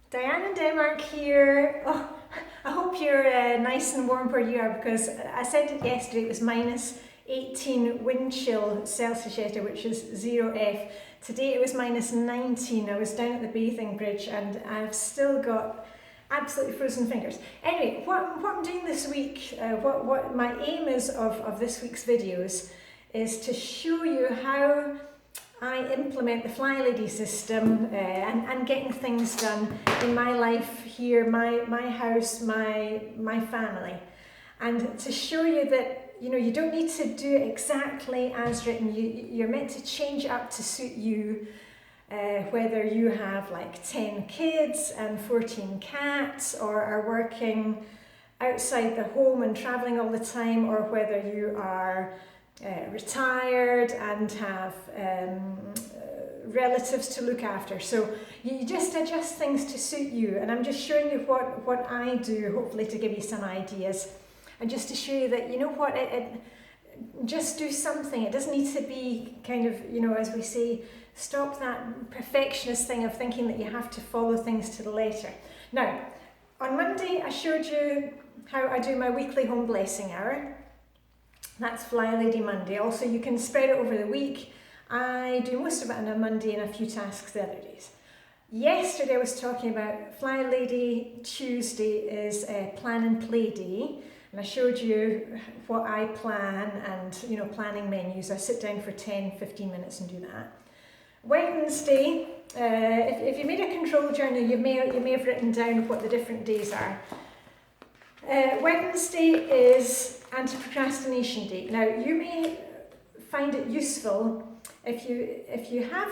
Diane in Denmark here. Oh, I hope you're nice and warm where you are, because I said it yesterday, it was minus 18 wind chill Celsius yesterday, which is 0F. Today it was minus 19. I was down at the bathing bridge and I've still got absolutely frozen fingers. Anyway, what I'm doing this week, what my aim is of this week's videos is to show you how I implement the Flylady system and getting things done in my life here, my house, my family. And to show you that, you know, you don't need to do it exactly as written. You're meant to change it up to suit you, whether you have like 10 kids and 14 cats, or are working outside the home and traveling all the time, or whether you are retired and have relatives to look after. So you just adjust things to suit you, and I'm just showing you what I do, hopefully to give you some ideas, and just to show you that, you know what, just do something. It doesn't need to be kind of, you know, as we say, stop that perfectionist thing of thinking that you have to follow things to the letter. Now, on Monday I showed you how I do my weekly home blessing hour. That's Flylady Monday. Also, you can spread it over the week. I do most of it on a Monday and a few tasks the other days. Yesterday I was talking about Flylady Tuesday is a plan and play day, and I showed you what I plan and, you know, planning menus. I sit down for 10-15 minutes and do that. Wednesday, if you made a control journal, you may have written down what the different days are. Wednesday is Anti-Procrastination Day. Now, you may find it useful if you have,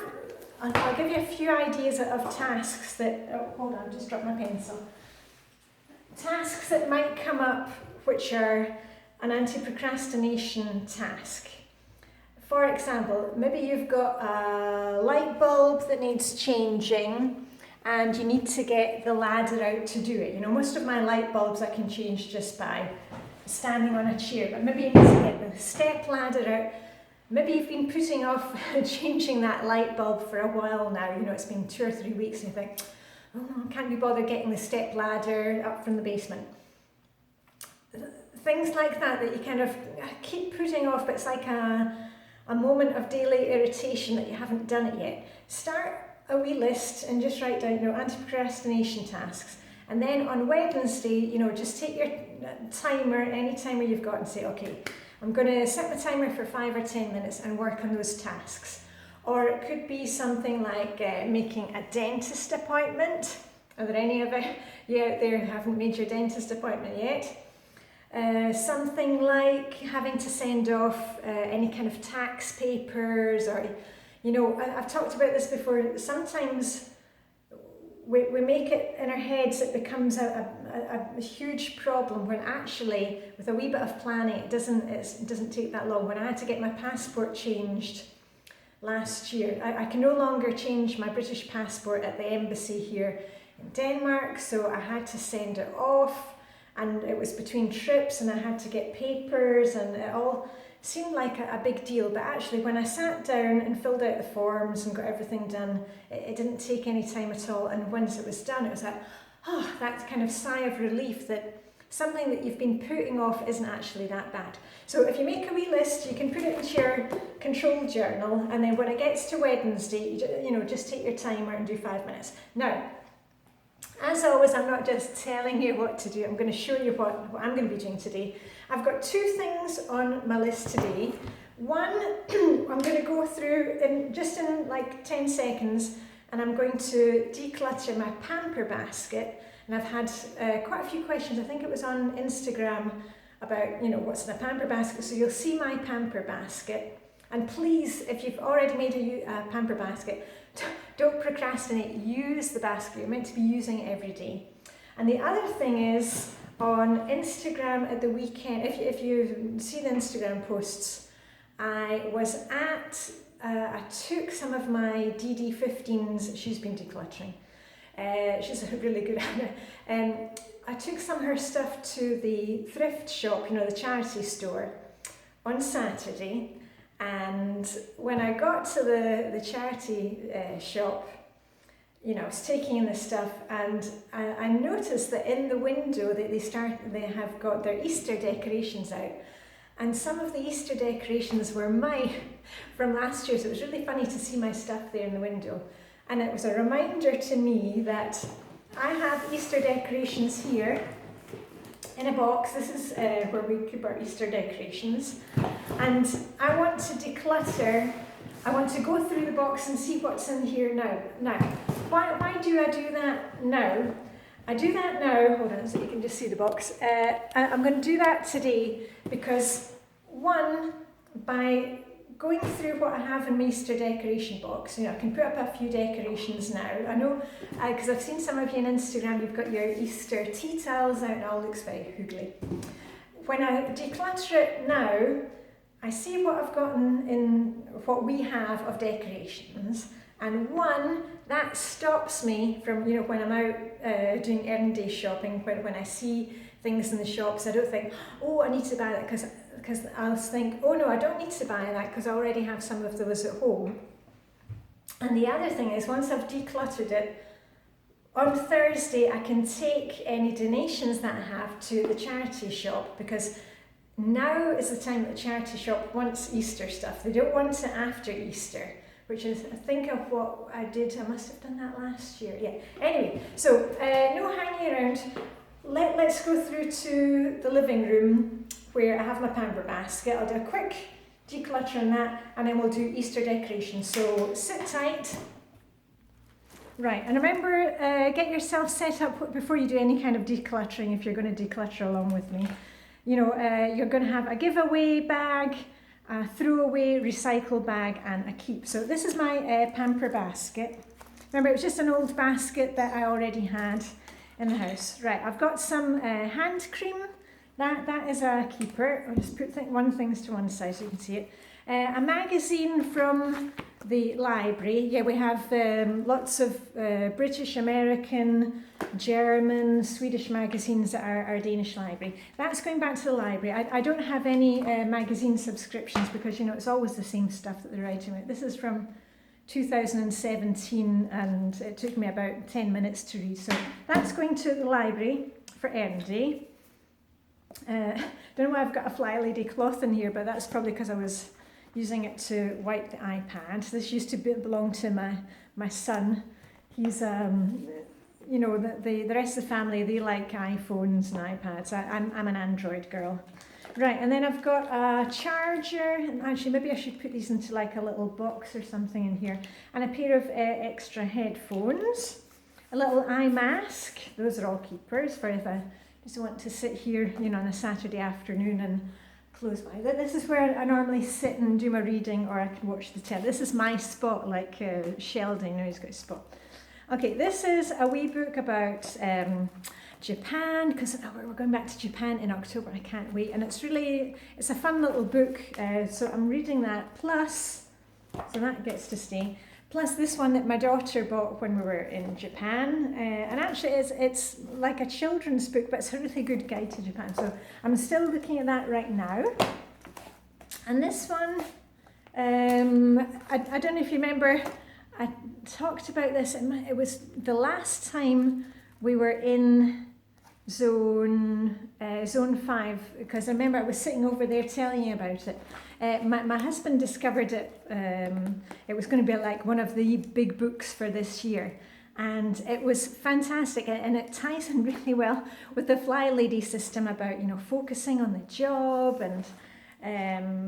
I'll give you a few ideas of tasks that, oh, hold on, just dropped my pencil. Tasks that might come up which are an anti-procrastination task. For example, maybe you've got a light bulb that needs changing and you need to get the ladder out to do it. You know, most of my light bulbs I can change just by standing on a chair, but maybe you need to get the step ladder out. Maybe you've been putting off changing that light bulb for a while now. You know, it's been 2 or 3 weeks and you think, oh, I can't be bothered getting the step ladder up from the basement. Things like that you kind of keep putting off, but it's like a moment of daily irritation that you haven't done it yet. Start a wee list and just write down, you know, anti-procrastination tasks. And then on Wednesday, you know, just take your timer, any timer you've got, and say, okay, I'm going to set my timer for 5 or 10 minutes and work on those tasks. Or it could be something like making a dentist appointment. Are there any of you out there who haven't made your dentist appointment yet? Something like having to send off any kind of tax papers, or, you know, I've talked about this before. Sometimes we make it in our heads, it becomes a huge problem, when actually with a wee bit of planning it doesn't take that long. When I had to get my passport changed last year, I can no longer change my British passport at the embassy here in Denmark, so I had to send it off. And it was between trips and I had to get papers, and it all seemed like a big deal. But actually when I sat down and filled out the forms and got everything done, it didn't take any time at all. And once it was done, it was like, oh, that kind of sigh of relief that something that you've been putting off isn't actually that bad. So if you make a wee list, you can put it into your control journal, and then when it gets to Wednesday, you know, just take your timer and do 5 minutes. Now, as always, I'm not just telling you what to do, I'm going to show you what I'm going to be doing today. I've got 2 things on my list today. One, I'm going to go through in like 10 seconds, and I'm going to declutter my Pamper basket. And I've had quite a few questions. I think it was on Instagram about, you know, what's in a Pamper basket. So you'll see my Pamper basket. And please, if you've already made a Pamper basket, don't procrastinate, use the basket. You're meant to be using it every day. And the other thing is, on Instagram at the weekend, if you see the Instagram posts, I took some of my DD15's, she's been decluttering, she's really good at it. I took some of her stuff to the thrift shop, you know, the charity store, on Saturday. And when I got to the charity shop, you know, I was taking in this stuff, and I noticed that in the window that they have got their Easter decorations out, and some of the Easter decorations were from last year, so it was really funny to see my stuff there in the window. And it was a reminder to me that I have Easter decorations here in a box. This is where we keep our Easter decorations. And I want to declutter. I want to go through the box and see what's in here now. Now, why do I do that now? I do that now, hold on so you can just see the box. I'm going to do that today because, one, by going through what I have in my Easter decoration box, you know, I can put up a few decorations now. I know, because I've seen some of you on Instagram, you've got your Easter tea towels out and it all looks very hoogly. When I declutter it now, I see what I've got in what we have of decorations, and one, that stops me from, you know, when I'm out doing errand day shopping, when I see things in the shops, I don't think, oh, I need to buy that, because I'll think, oh no, I don't need to buy that because I already have some of those at home. And the other thing is, once I've decluttered it, on Thursday I can take any donations that I have to the charity shop, because now is the time that the charity shop wants Easter stuff. They don't want it after Easter, which is, I think of what I did. I must have done that last year. Yeah. Anyway, so no hanging around. Let's go through to the living room where I have my Pamper basket. I'll do a quick declutter on that, and then we'll do Easter decorations. So sit tight. Right, and remember, get yourself set up before you do any kind of decluttering if you're going to declutter along with me. You know, you're going to have a giveaway bag, a throwaway recycle bag, and a keep. So this is my Pamper basket. Remember, it was just an old basket that I already had in the house. Right, I've got some hand cream. That is a keeper. I'll just put one things to one side so you can see it. A magazine from the library. Yeah, we have lots of British, American, German, Swedish magazines at our Danish library. That's going back to the library. I don't have any magazine subscriptions because, you know, it's always the same stuff that they're writing about. This is from 2017 and it took me about 10 minutes to read. So that's going to the library for errand day. Don't know why I've got a Flylady cloth in here, but that's probably because I was using it to wipe the iPad. This used to belong to my son. He's, you know, the rest of the family, they like iPhones and iPads. I'm an Android girl. Right, and then I've got a charger, and actually maybe I should put these into like a little box or something in here, and a pair of extra headphones, a little eye mask. Those are all keepers for if I just want to sit here, you know, on a Saturday afternoon and close my eyes. This is where I normally sit and do my reading, or I can watch the telly. This is my spot, like Sheldon, you know, he's got his spot. Okay, this is a wee book about Japan, because we're going back to Japan in October. I can't wait, and it's a fun little book. So I'm reading that. Plus, so that gets to stay. Plus this one that my daughter bought when we were in Japan, and actually it's like a children's book, but it's a really good guide to Japan. So I'm still looking at that right now. And this one, I don't know if you remember, I talked about this. It was the last time we were in zone 5, because I remember I was sitting over there telling you about it. My husband discovered it. It was going to be like one of the big books for this year, and it was fantastic, and it ties in really well with the Flylady system about, you know, focusing on the job and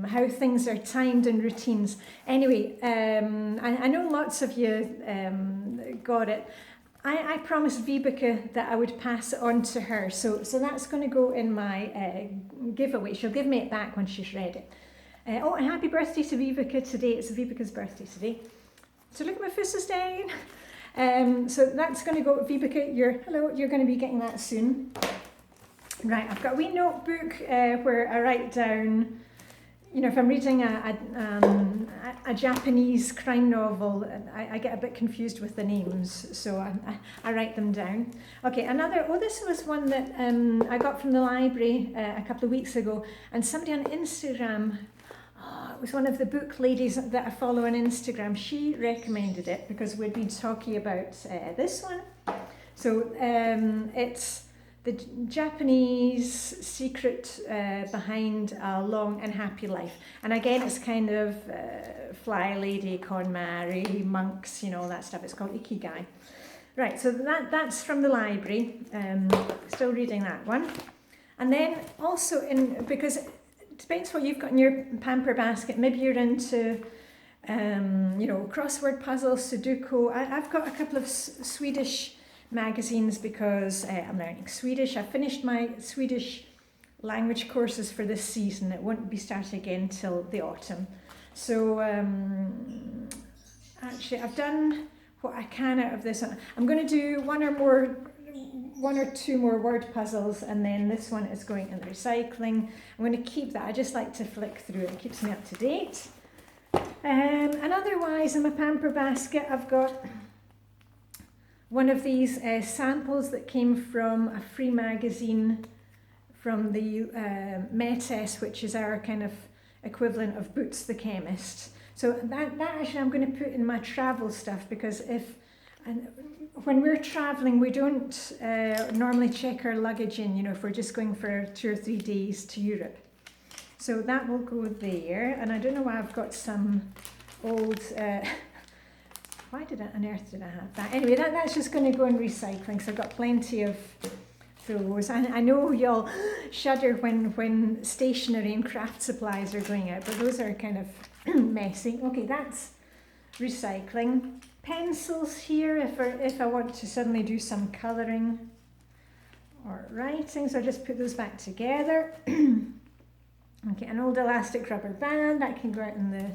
how things are timed and routines. Anyway, I know lots of you got it. I promised Vibeke that I would pass it on to her, so that's going to go in my giveaway. She'll give me it back when she's read it. Oh, and happy birthday to Vibeke today. It's Vibike's birthday today. So look at my fist is down. So that's going to go, Vibeke, you're going to be getting that soon. Right, I've got a wee notebook where I write down, you know, if I'm reading a Japanese crime novel, I get a bit confused with the names, so I write them down. Okay, this was one that I got from the library a couple of weeks ago, and somebody on Instagram, it was one of the book ladies that I follow on Instagram. She recommended it because we'd been talking about this one. So it's the Japanese secret behind a long and happy life. And again, it's kind of Flylady, KonMari, monks, you know, all that stuff. It's called Ikigai. Right, so that's from the library. Still reading that one. And then also, because it depends what you've got in your Pamper basket. Maybe you're into, you know, crossword puzzles, Sudoku. I've got a couple of Swedish magazines because I'm learning Swedish. I finished my Swedish language courses for this season. It won't be starting again till the autumn. So actually I've done what I can out of this. I'm going to do one or two more word puzzles, and then this one is going in the recycling. I'm going to keep that. I just like to flick through it. It keeps me up to date. And otherwise in my Pamper basket I've got one of these samples that came from a free magazine from the Metes, which is our kind of equivalent of Boots the Chemist. So that actually I'm going to put in my travel stuff, because when we're traveling, we don't normally check our luggage in, you know, if we're just going for 2 or 3 days to Europe. So that will go there. And I don't know why I've got some old... why on earth did I have that? Anyway, that's just going to go in recycling, so I've got plenty of those. I know you'll shudder when stationery and craft supplies are going out, but those are kind of messy. Okay, that's recycling. Pencils here if I want to suddenly do some colouring or writing, so I'll just put those back together. Okay, an old elastic rubber band, that can go out in the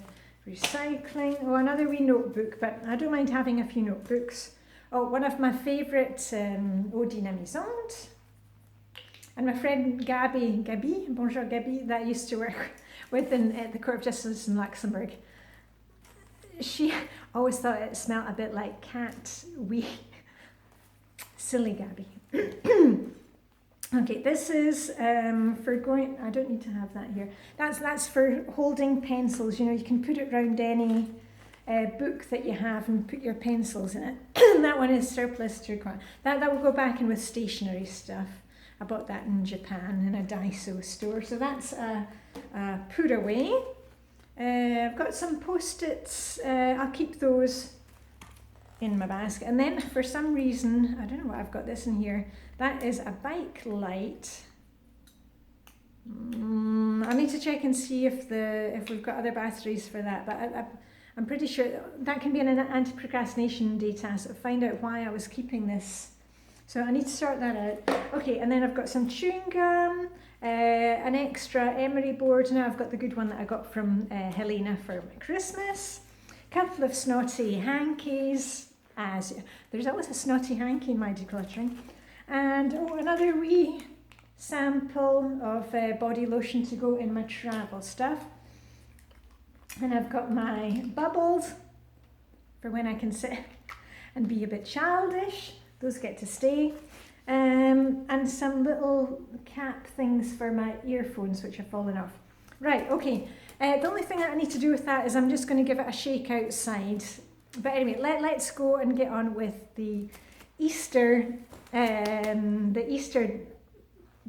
recycling. Oh, another wee notebook, but I don't mind having a few notebooks. Oh, one of my favourite Eau Dynamisante. And my friend Gabi, bonjour Gabi, that I used to work with at the Court of Justice in Luxembourg. She always thought it smelled a bit like cat wee. Silly Gabi. Okay, this is for going, I don't need to have that here. That's for holding pencils. You know, you can put it around any book that you have and put your pencils in it. That one is surplus to require. That will go back in with stationery stuff. I bought that in Japan in a Daiso store. So that's put away. I've got some Post-its. I'll keep those in my basket. And then for some reason, I don't know why I've got this in here. That is a bike light. I need to check and see if we've got other batteries for that. But I'm pretty sure that can be an anti-procrastination day task. So find out why I was keeping this. So I need to sort that out. Okay, and then I've got some chewing gum, an extra emery board. Now I've got the good one that I got from Helena for Christmas. A couple of snotty hankies. There's always a snotty hanky in my decluttering. And another wee sample of body lotion to go in my travel stuff. And I've got my bubbles for when I can sit and be a bit childish. Those get to stay. And some little cap things for my earphones, which have fallen off. Right, okay. The only thing that I need to do with that is I'm just going to give it a shake outside. But anyway, let's go and get on with the Easter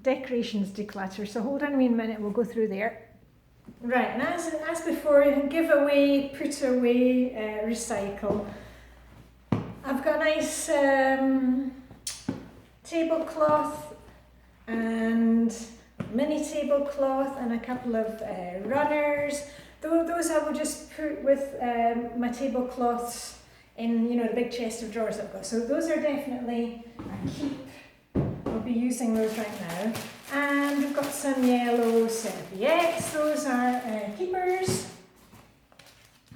decorations declutter. So hold on a minute, we'll go through there. Right, and as before, give away, put away, recycle. I've got a nice tablecloth and mini tablecloth and a couple of runners. Those I will just put with my tablecloths in, you know, the big chest of drawers I've got. So those are definitely a keep. We'll be using those right now. And we've got some yellow serviettes. Those are keepers.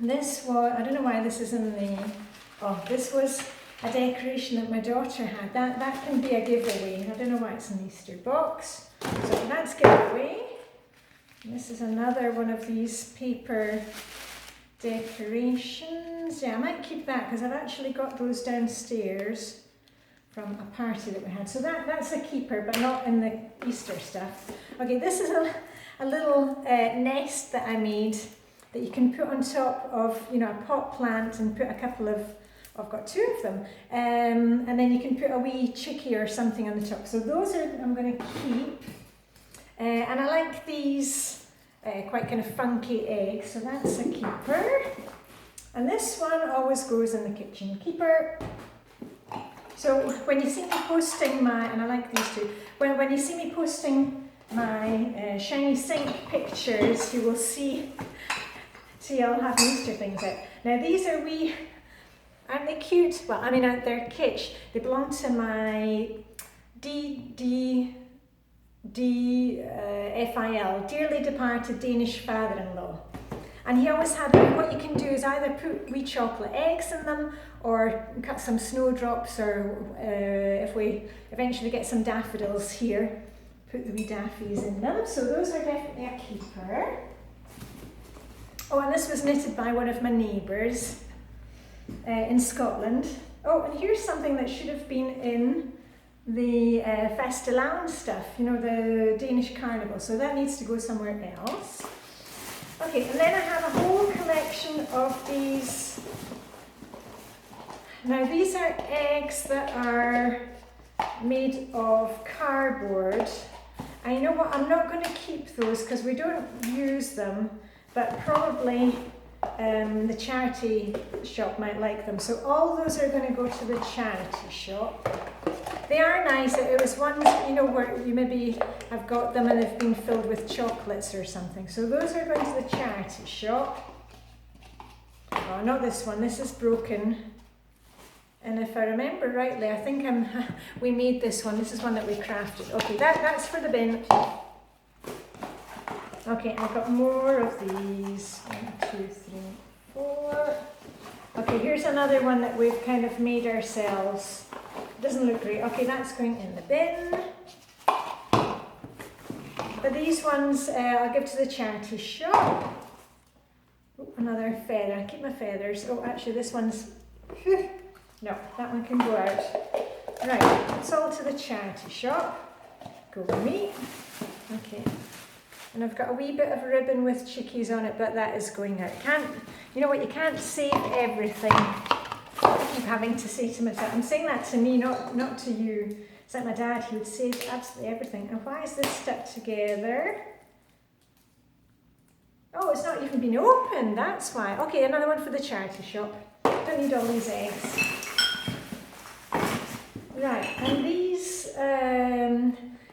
This was, I don't know why this is in the, this was a decoration that my daughter had. That can be a giveaway. I don't know why it's in the Easter box. So that's giveaway. This is another one of these paper decorations. Yeah, I might keep that because I've actually got those downstairs from a party that we had. So that's a keeper, but not in the Easter stuff. Okay, this is a little nest that I made that you can put on top of, you know, a pot plant and put a couple of, I've got 2 of them, and then you can put a wee chickie or something on the top. So those are, I'm going to keep, and I like these quite kind of funky eggs, so that's a keeper. And this one always goes in the kitchen, keeper. So when you see me posting my, and I like these too, when you see me posting my shiny sink pictures, you will see I'll have Easter things out. Now these are wee, aren't they cute? Well, I mean, they're kitsch. They belong to my FIL, dearly departed Danish father-in-law. And he always had, what you can do is either put wee chocolate eggs in them or cut some snowdrops, or if we eventually get some daffodils here, put the wee daffies in them. So those are definitely a keeper. Oh, and this was knitted by one of my neighbours in Scotland. Oh, and here's something that should have been in the Fastelavn stuff, you know, the Danish carnival. So that needs to go somewhere else. Okay, and then I have a whole collection of these. Now these are eggs that are made of cardboard. And you know what, I'm not going to keep those because we don't use them, but probably the charity shop might like them. So all those are going to go to the charity shop. They are nice. It was ones, you know, where you maybe have got them and they've been filled with chocolates or something. So those are going to the charity shop. Oh, not this one. This is broken. And if I remember rightly, I think we made this one. This is one that we crafted. Okay, that's for the bin. Okay, I've got more of these. 1, 2, 3, 4. Okay, here's another one that we've kind of made ourselves. Doesn't look great. Okay, that's going in the bin. But these ones I'll give to the charity shop. Oh, another feather. I keep my feathers. Oh, actually this one's... No, that one can go out. Right, it's all to the charity shop. Go with me. Okay. And I've got a wee bit of ribbon with chickies on it, but that is going out. You know what, you can't save everything. I keep having to say to myself, I'm saying that to me, not to you. It's like my dad, he would save absolutely everything. And why is this stuck together? Oh, it's not even been opened, that's why. Okay, another one for the charity shop. Don't need all these eggs. Right, and these,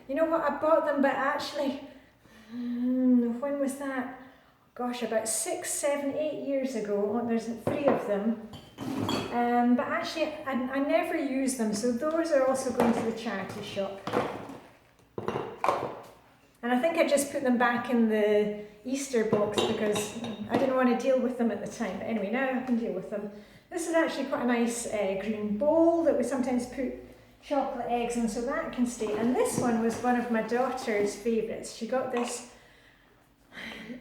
you know what, I bought them, but actually, when was that? Gosh, about 6, 7, 8 years ago. Oh, there's 3 of them. But actually, I never use them, so those are also going to the charity shop. And I think I just put them back in the Easter box because I didn't want to deal with them at the time. But anyway, now I can deal with them. This is actually quite a nice green bowl that we sometimes put chocolate eggs in, so that can stay. And this one was one of my daughter's favourites. She got this,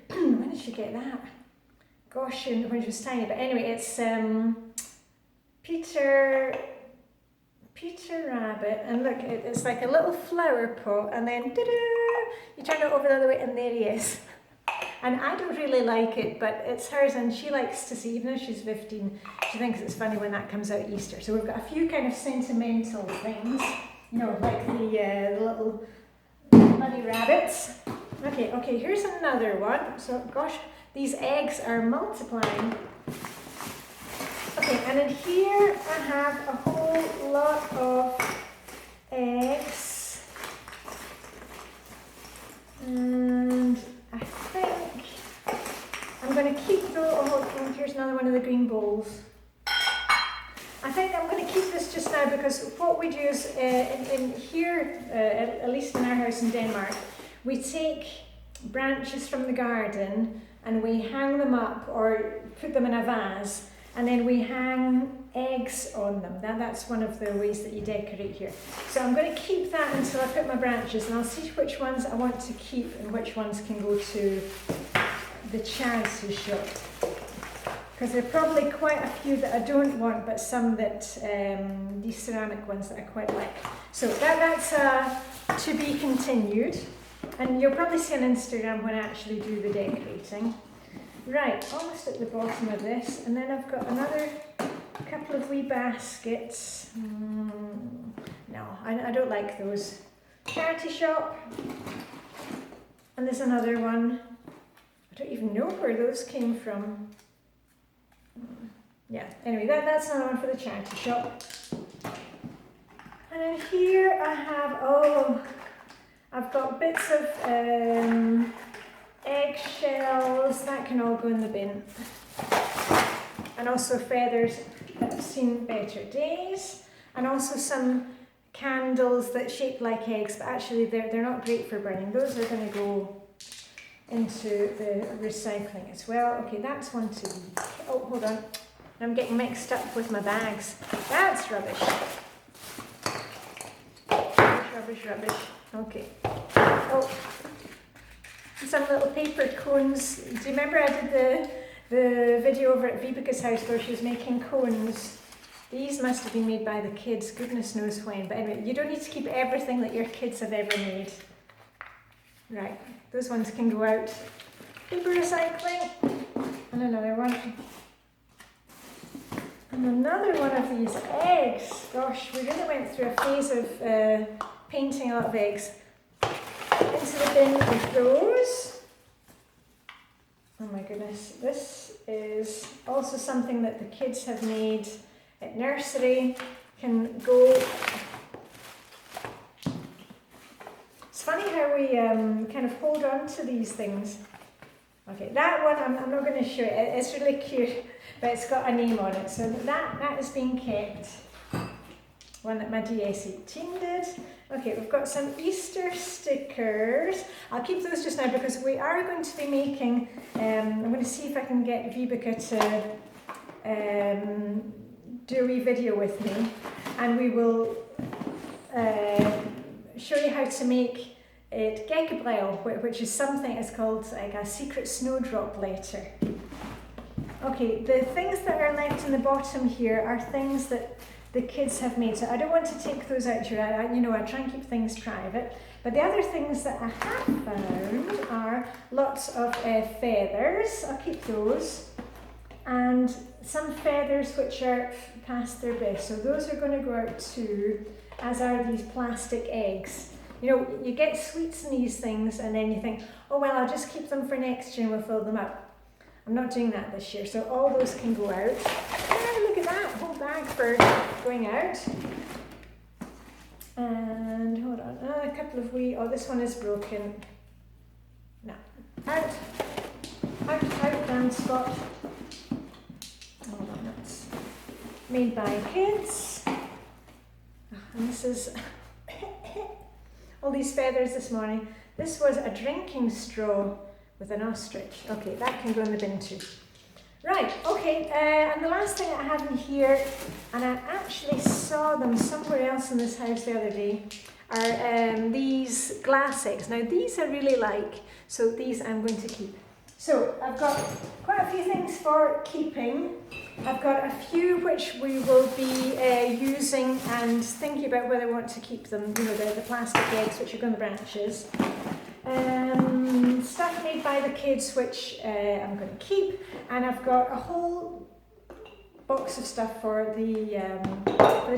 when did she get that? Gosh, when she was tiny. But anyway, it's Peter Rabbit, and look, it's like a little flower pot, and then you turn it over the other way, and there he is. And I don't really like it, but it's hers, and she likes to see, even though she's 15, she thinks it's funny when that comes out Easter. So we've got a few kind of sentimental things, you know, like the little bunny rabbits. Okay, here's another one. So, gosh, these eggs are multiplying. Okay, and in here I have a whole lot of eggs. And I think I'm going to keep those. Oh, here's another one of the green bowls. I think I'm going to keep this just now because what we do is in here, at least in our house in Denmark, we take branches from the garden and we hang them up or put them in a vase, and then we hang eggs on them. That's one of the ways that you decorate here. So I'm going to keep that until I put my branches, and I'll see which ones I want to keep and which ones can go to the charity shop. Because there are probably quite a few that I don't want, but some that, these ceramic ones that I quite like. So that's to be continued. And you'll probably see on Instagram when I actually do the decorating. Right, almost at the bottom of this, and then I've got another couple of wee baskets. No, I don't like those. Charity shop, and there's another one. I don't even know where those came from. Yeah, anyway, that's another one for the charity shop. And then here I have, I've got bits of eggshells, that can all go in the bin. And also feathers that have seen better days. And also some candles that shape like eggs, but actually they're not great for burning. Those are going to go into the recycling as well. Okay, that's one to be. Oh, hold on. I'm getting mixed up with my bags. That's rubbish. Rubbish. Okay. Oh, some little paper cones. Do you remember I did the video over at Vibeka's house where she was making cones? These must have been made by the kids, goodness knows when. But anyway, you don't need to keep everything that your kids have ever made. Right, those ones can go out. Paper recycling. And another one. And another one of these eggs. Gosh, we really went through a phase of painting a lot of eggs. Into the bin with those. Oh my goodness, this is also something that the kids have made at nursery. Can go. It's funny how we kind of hold on to these things. Okay, that one I'm not going to show it. It's really cute, but it's got a name on it. So that is being kept. One that my DS18 did. Okay, we've got some Easter stickers. I'll keep those just now because we are going to be making, I'm going to see if I can get Vibeka to do a wee video with me, and we will show you how to make it gekkebrauw, which is something, it's called like a secret snowdrop letter. Okay, the things that are left in the bottom here are things that the kids have made, so I don't want to take those out here. I try and keep things private. But the other things that I have found are lots of feathers. I'll keep those. And some feathers which are past their best. So those are going to go out too, as are these plastic eggs. You know, you get sweets in these things and then you think, oh well, I'll just keep them for next year and we'll fill them up. I'm not doing that this year, so all those can go out. Oh, look at that, whole bag for going out. And hold on, a couple of this one is broken. No, out, down spot. Hold on, that's made by kids. And this is all these feathers this morning. This was a drinking straw with an ostrich. Okay, that can go in the bin too. Right, okay, and the last thing I have in here, and I actually saw them somewhere else in this house the other day, are these glass eggs. Now these I really like, so these I'm going to keep. So I've got quite a few things for keeping. I've got a few which we will be using and thinking about whether we want to keep them, you know, the plastic eggs which are on the branches. Stuff made by the kids which I'm going to keep, and I've got a whole box of stuff for the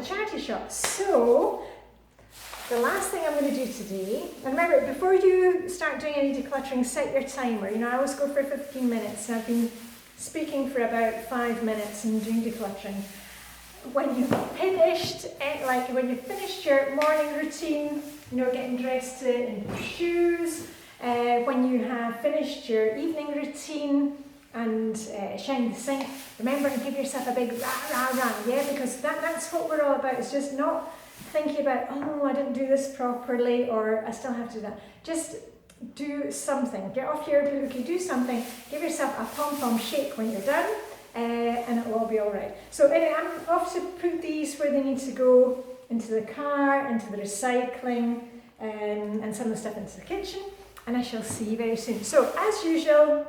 charity shop. So the last thing I'm going to do today, and remember, before you start doing any decluttering, set your timer. You know, I always go for 15 minutes. I've been speaking for about 5 minutes and doing decluttering. When you've finished, when you've finished your morning routine, you know, getting dressed in your shoes, when you have finished your evening routine and shining the sink, remember to give yourself a big rah, yeah, because that's what we're all about. It's just not thinking about, oh, I didn't do this properly, or I still have to do that. Just do something. Get off your bookie, do something. Give yourself a pom-pom shake when you're done, and it will all be all right. So anyway, I'm off to put these where they need to go, into the car, into the recycling, and some of the stuff into the kitchen, and I shall see you very soon. So as usual,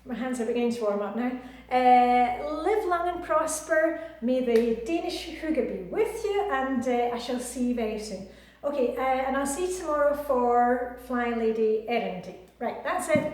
my hands are beginning to warm up now. Live long and prosper. May the Danish hygge be with you, and I shall see you very soon. Okay, and I'll see you tomorrow for Flylady Errandy. Right, that's it.